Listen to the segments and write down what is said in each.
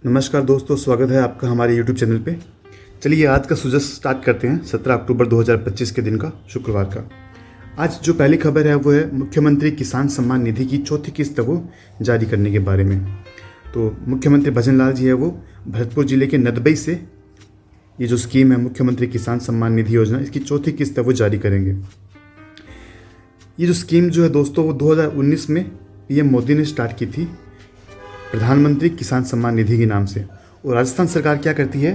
नमस्कार दोस्तों, स्वागत है आपका हमारे YouTube चैनल पे। चलिए आज का सुजस स्टार्ट करते हैं 17 अक्टूबर 2025 के दिन का, शुक्रवार का। आज जो पहली खबर है वो है मुख्यमंत्री किसान सम्मान निधि की चौथी किस्त को जारी करने के बारे में। तो मुख्यमंत्री भजन लाल जी है वो भरतपुर जिले के नदबई से ये जो स्कीम है मुख्यमंत्री किसान सम्मान निधि योजना, इसकी चौथी किस्त है वो जारी करेंगे। ये जो स्कीम जो है दोस्तों वो 2019 में PM मोदी ने स्टार्ट की थी, प्रधानमंत्री किसान सम्मान निधि के नाम से। और राजस्थान सरकार क्या करती है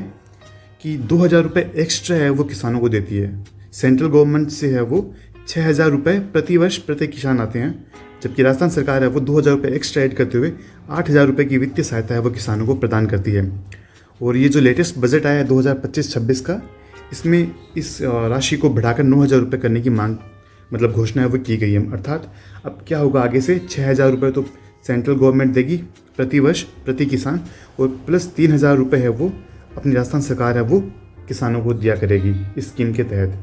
कि 2,000 रुपये एक्स्ट्रा है वो किसानों को देती है। सेंट्रल गवर्नमेंट से है वो 6,000 रुपये प्रति वर्ष प्रति किसान आते हैं, जबकि राजस्थान सरकार है वो 2,000 रुपये एक्स्ट्रा ऐड करते हुए 8,000 रुपये की वित्तीय सहायता है वो किसानों को प्रदान करती है। और ये जो लेटेस्ट बजट आया है 2025-26 का, इसमें इस राशि को बढ़ाकर 9,000 रुपये करने की मांग घोषणा है वो की गई है। अर्थात अब क्या होगा, आगे से 6,000 रुपये तो सेंट्रल गवर्नमेंट देगी प्रति वर्ष प्रति किसान, और प्लस 3,000 रुपये है वो अपनी राजस्थान सरकार है वो किसानों को दिया करेगी इस स्कीम के तहत।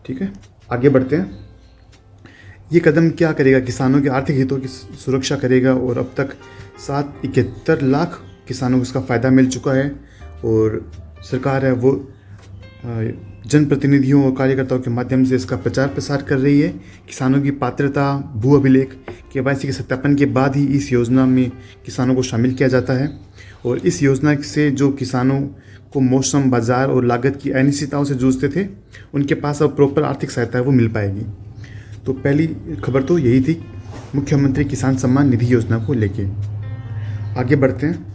ठीक है, आगे बढ़ते हैं। ये कदम क्या करेगा, किसानों के आर्थिक हितों की सुरक्षा करेगा और अब तक 71 लाख किसानों को इसका फ़ायदा मिल चुका है। और सरकार है वो जनप्रतिनिधियों और कार्यकर्ताओं के माध्यम से इसका प्रचार प्रसार कर रही है। किसानों की पात्रता, भू अभिलेख, KYC के सत्यापन के बाद ही इस योजना में किसानों को शामिल किया जाता है। और इस योजना से जो किसानों को मौसम, बाजार और लागत की अनिश्चितताओं से जूझते थे, उनके पास अब प्रॉपर आर्थिक सहायता है वो मिल पाएगी। तो पहली खबर तो यही थी मुख्यमंत्री किसान सम्मान निधि योजना को लेके। आगे बढ़ते हैं।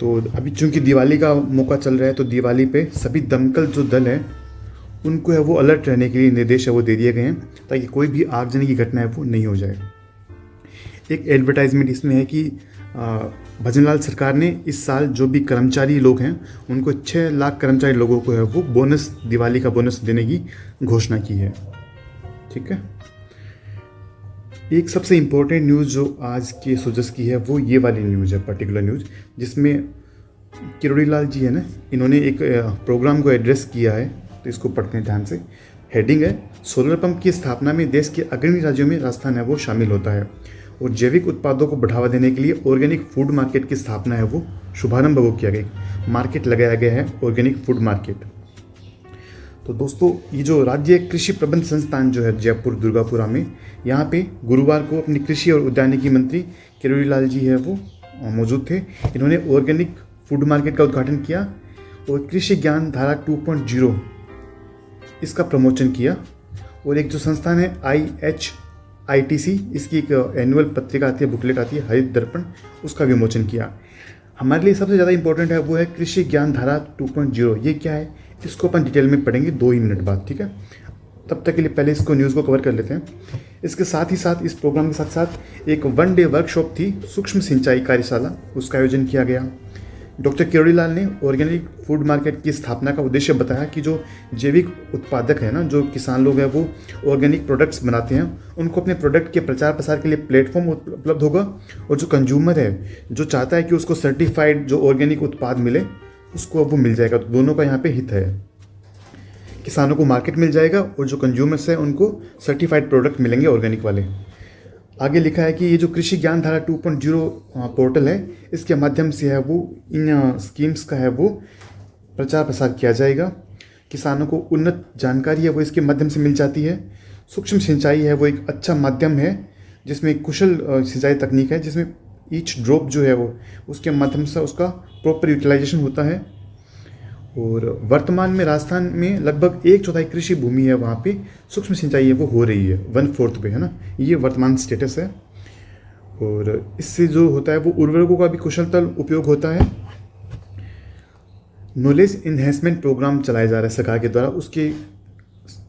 तो अभी चूंकि दिवाली का मौका चल रहा है, तो दिवाली पे सभी दमकल जो दल है उनको है वो अलर्ट रहने के लिए निर्देश है वो दे दिए गए हैं, ताकि कोई भी आगजनी की घटना है वो नहीं हो जाए। एक एडवर्टाइजमेंट इसमें है कि भजनलाल सरकार ने इस साल जो भी कर्मचारी लोग हैं उनको 6 लाख कर्मचारी लोगों को है वो बोनस, दिवाली का बोनस देने की घोषणा की है। ठीक है, एक सबसे इम्पोर्टेंट न्यूज़ जो आज के सुजस की है वो ये वाली न्यूज़ है, पर्टिकुलर न्यूज़, जिसमें किरोड़ी लाल जी है ना, इन्होंने एक प्रोग्राम को एड्रेस किया है। तो इसको पढ़ते हैं ध्यान से। हेडिंग है, सोलर पंप की स्थापना में देश के अग्रणी राज्यों में राजस्थान है वो शामिल होता है। और जैविक उत्पादों को बढ़ावा देने के लिए ऑर्गेनिक फूड मार्केट की स्थापना है वो शुभारंभ वो किया गया, मार्केट लगाया गया है ऑर्गेनिक फूड मार्केट। तो दोस्तों ये जो राज्य कृषि प्रबंध संस्थान जो है जयपुर दुर्गापुरा में, यहाँ पे गुरुवार को अपनी कृषि और उद्यानिकी मंत्री किरोड़ी लाल जी है वो मौजूद थे। इन्होंने ऑर्गेनिक फूड मार्केट का उद्घाटन किया और कृषि ज्ञान धारा 2.0 इसका प्रमोशन किया। और एक जो संस्थान है IHITC, इसकी एक एनुअल पत्रिका आती है, बुकलेट आती है, हरित दर्पण, उसका विमोचन किया। हमारे लिए सबसे ज़्यादा इंपॉर्टेंट है वो है कृषि ज्ञान धारा 2.0। ये क्या है, इसको अपन डिटेल में पढ़ेंगे 2 ही मिनट बाद। ठीक है, तब तक के लिए पहले इसको न्यूज़ को कवर कर लेते हैं। इसके साथ ही साथ इस प्रोग्राम के साथ साथ एक 1 डे वर्कशॉप थी, सूक्ष्म सिंचाई कार्यशाला, उसका आयोजन किया गया। डॉक्टर किरोड़ी लाल ने ऑर्गेनिक फूड मार्केट की स्थापना का उद्देश्य बताया कि जो जैविक उत्पादक है ना, जो किसान लोग हैं वो ऑर्गेनिक प्रोडक्ट्स बनाते हैं, उनको अपने प्रोडक्ट के प्रचार प्रसार के लिए प्लेटफॉर्म उपलब्ध होगा। और जो कंज्यूमर है जो चाहता है कि उसको सर्टिफाइड जो ऑर्गेनिक उत्पाद मिले, उसको अब वो मिल जाएगा। तो दोनों का यहाँ पे हित है, किसानों को मार्केट मिल जाएगा और जो कंज्यूमर्स हैं उनको सर्टिफाइड प्रोडक्ट मिलेंगे ऑर्गेनिक वाले। आगे लिखा है कि ये जो कृषि ज्ञान धारा 2.0 पोर्टल है, इसके माध्यम से है वो इन स्कीम्स का है वो प्रचार प्रसार किया जाएगा। किसानों को उन्नत जानकारी है वो इसके माध्यम से मिल जाती है। सूक्ष्म सिंचाई है वो एक अच्छा माध्यम है, जिसमें कुशल सिंचाई तकनीक है, जिसमें ईच ड्रॉप जो है वो उसके माध्यम से उसका प्रॉपर यूटिलाइजेशन होता है। और वर्तमान में राजस्थान में लगभग 1/4 कृषि भूमि है, वहाँ पे सूक्ष्म सिंचाई है वो हो रही है, 1/4 पे है ना, ये वर्तमान स्टेटस है। और इससे जो होता है वो उर्वरकों का भी कुशलता उपयोग होता है। नॉलेज इन्हेंसमेंट प्रोग्राम चलाया जा रहा है सरकार के द्वारा।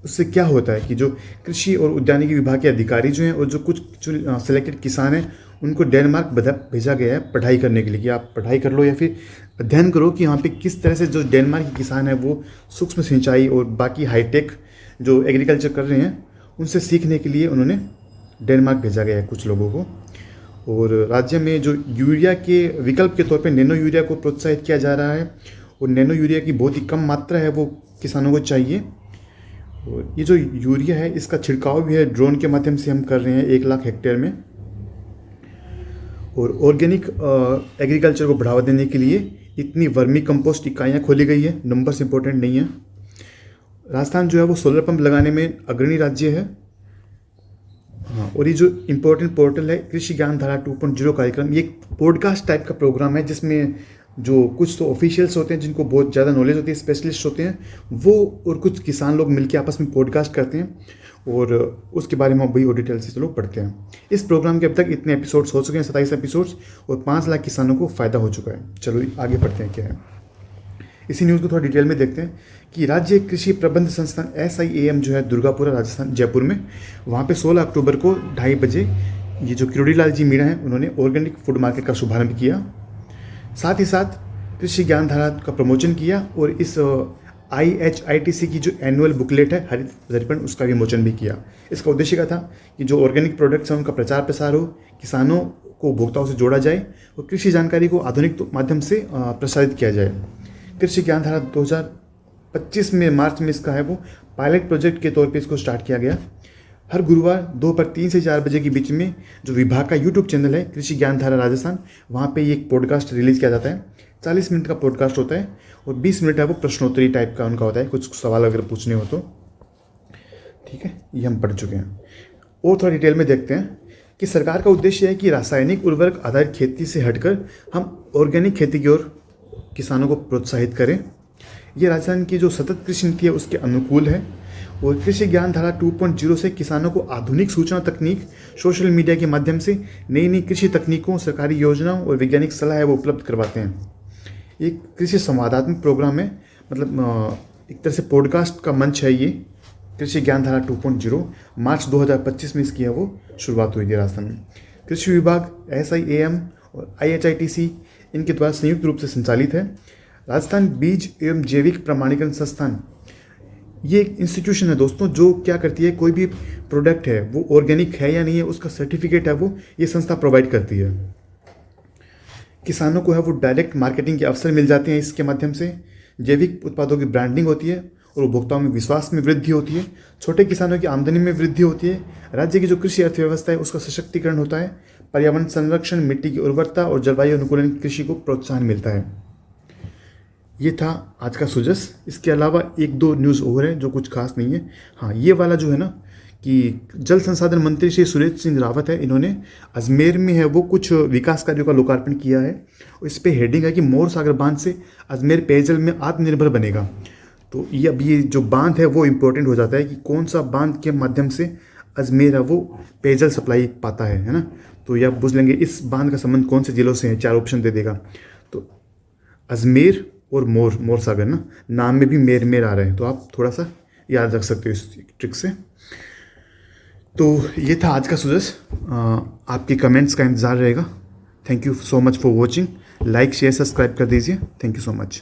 उससे क्या होता है कि जो कृषि और उद्यानिकी विभाग के अधिकारी जो हैं और जो कुछ जो सिलेक्टेड किसान हैं, उनको डेनमार्क भेजा गया है पढ़ाई करने के लिए, कि आप पढ़ाई कर लो या फिर अध्ययन करो कि यहाँ पे किस तरह से जो डेनमार्क के किसान हैं वो सूक्ष्म सिंचाई और बाकी हाईटेक जो एग्रीकल्चर कर रहे हैं, उनसे सीखने के लिए उन्होंने डेनमार्क भेजा गया है कुछ लोगों को। और राज्य में जो यूरिया के विकल्प के तौर पे नैनो यूरिया को प्रोत्साहित किया जा रहा है। और नैनो यूरिया की बहुत ही कम मात्रा है वो किसानों को चाहिए। और ये जो यूरिया है इसका छिड़काव भी है ड्रोन के माध्यम से हम कर रहे हैं 1 लाख हेक्टेयर में। और ऑर्गेनिक एग्रीकल्चर को बढ़ावा देने के लिए इतनी वर्मी कंपोस्ट इकाइयाँ खोली गई है। नंबर्स इंपॉर्टेंट नहीं है। राजस्थान जो है वो सोलर पंप लगाने में अग्रणी राज्य है। हाँ, और ये जो इम्पोर्टेंट पोर्टल है कृषि ज्ञान धारा 2.0 कार्यक्रम, ये एक पॉडकास्ट टाइप का प्रोग्राम है जिसमें जो कुछ तो ऑफिशियल्स होते हैं जिनको बहुत ज़्यादा नॉलेज होती है, स्पेशलिस्ट होते हैं वो, और कुछ किसान लोग मिलकर आपस में पॉडकास्ट करते हैं और उसके बारे में वही और डिटेल से चलो पढ़ते हैं। इस प्रोग्राम के अब तक इतने एपिसोड्स हो चुके हैं, 27 एपिसोड्स, और 5 लाख किसानों को फ़ायदा हो चुका है। चलो आगे पढ़ते हैं क्या है। इसी न्यूज़ को थोड़ा डिटेल में देखते हैं कि राज्य कृषि प्रबंध संस्थान SIAM जो है दुर्गापुरा राजस्थान जयपुर में, वहाँ पे 16 अक्टूबर को 2:30 बजे ये जो किरोड़ीलाल जी मीणा हैं उन्होंने ऑर्गेनिक फूड मार्केट का शुभारंभ किया। साथ ही साथ कृषि ज्ञान धारा का प्रमोशन किया और इस IHITC की जो एनुअल बुकलेट है हरित दर्पण, उसका विमोचन भी किया। इसका उद्देश्य क्या था कि जो ऑर्गेनिक प्रोडक्ट्स हैं उनका प्रचार प्रसार हो, किसानों को उपभोक्ताओं से जोड़ा जाए और कृषि जानकारी को आधुनिक माध्यम से प्रसारित किया जाए। कृषि ज्ञान धारा 2025 में मार्च में इसका है वो पायलट प्रोजेक्ट के तौर पे इसको स्टार्ट किया गया। हर गुरुवार दोपहर 3 से 4 बजे के बीच में जो विभाग का यूट्यूब चैनल है कृषि ज्ञान धारा राजस्थान, वहाँ पे ये एक पॉडकास्ट रिलीज़ किया जाता है। 40 मिनट का पॉडकास्ट होता है और 20 मिनट है वो प्रश्नोत्तरी टाइप का उनका होता है, कुछ सवाल अगर पूछने हो तो। ठीक है, ये हम पढ़ चुके हैं। और थोड़ा डिटेल में देखते हैं कि सरकार का उद्देश्य है कि रासायनिक उर्वरक आधारित खेती से हटकर हम ऑर्गेनिक खेती की ओर किसानों को प्रोत्साहित करें। ये राजस्थान की जो सतत कृषि नीति है उसके अनुकूल है और कृषि ज्ञान धारा 2.0 से किसानों को आधुनिक सूचना तकनीक, सोशल मीडिया के माध्यम से नई नई कृषि तकनीकों, सरकारी योजनाओं और वैज्ञानिक सलाह है वो उपलब्ध करवाते हैं। एक कृषि संवादात्मक प्रोग्राम है, मतलब एक तरह से पॉडकास्ट का मंच है ये। कृषि ज्ञान धारा 2.0 मार्च 2025 में इसकी है वो शुरुआत हुई थी राजस्थान में। कृषि विभाग, SIAM और IHITC इनके द्वारा संयुक्त रूप से संचालित है। राजस्थान बीज एवं जैविक प्रमाणीकरण संस्थान, ये एक इंस्टीट्यूशन है दोस्तों जो क्या करती है, कोई भी प्रोडक्ट है वो ऑर्गेनिक है या नहीं है उसका सर्टिफिकेट है वो ये संस्था प्रोवाइड करती है। किसानों को है वो डायरेक्ट मार्केटिंग के अवसर मिल जाते हैं इसके माध्यम से। जैविक उत्पादों की ब्रांडिंग होती है और उपभोक्ताओं में विश्वास में वृद्धि होती है। छोटे किसानों की आमदनी में वृद्धि होती है। राज्य की जो कृषि अर्थव्यवस्था है उसका सशक्तिकरण होता है। पर्यावरण संरक्षण, मिट्टी की उर्वरता और जलवायु अनुकूलन कृषि को प्रोत्साहन मिलता है। ये था आज का सुजस। इसके अलावा 1-2 न्यूज़ और है जो कुछ खास नहीं है। हाँ, ये वाला जो है ना कि जल संसाधन मंत्री श्री सुरेश सिंह रावत है, इन्होंने अजमेर में है वो कुछ विकास कार्यों का लोकार्पण किया है। इस पे हेडिंग है कि मोर सागर बांध से अजमेर पेयजल में आत्मनिर्भर बनेगा। तो ये अब ये जो बांध है वो इम्पोर्टेंट हो जाता है कि कौन सा बांध के माध्यम से अजमेर है वो पेयजल सप्लाई पाता है ना। तो ये आप बुझ लेंगे इस बांध का संबंध कौन से जिलों से है, 4 ऑप्शन दे देगा। तो अजमेर और मोर सागर ना, नाम में भी मेर आ रहे हैं, तो आप थोड़ा सा याद रख सकते हो इस ट्रिक से। तो ये था आज का सुजस। आपके कमेंट्स का इंतज़ार रहेगा। Thank you so much for watching. Like, share, subscribe कर दीजिए। Thank you so much.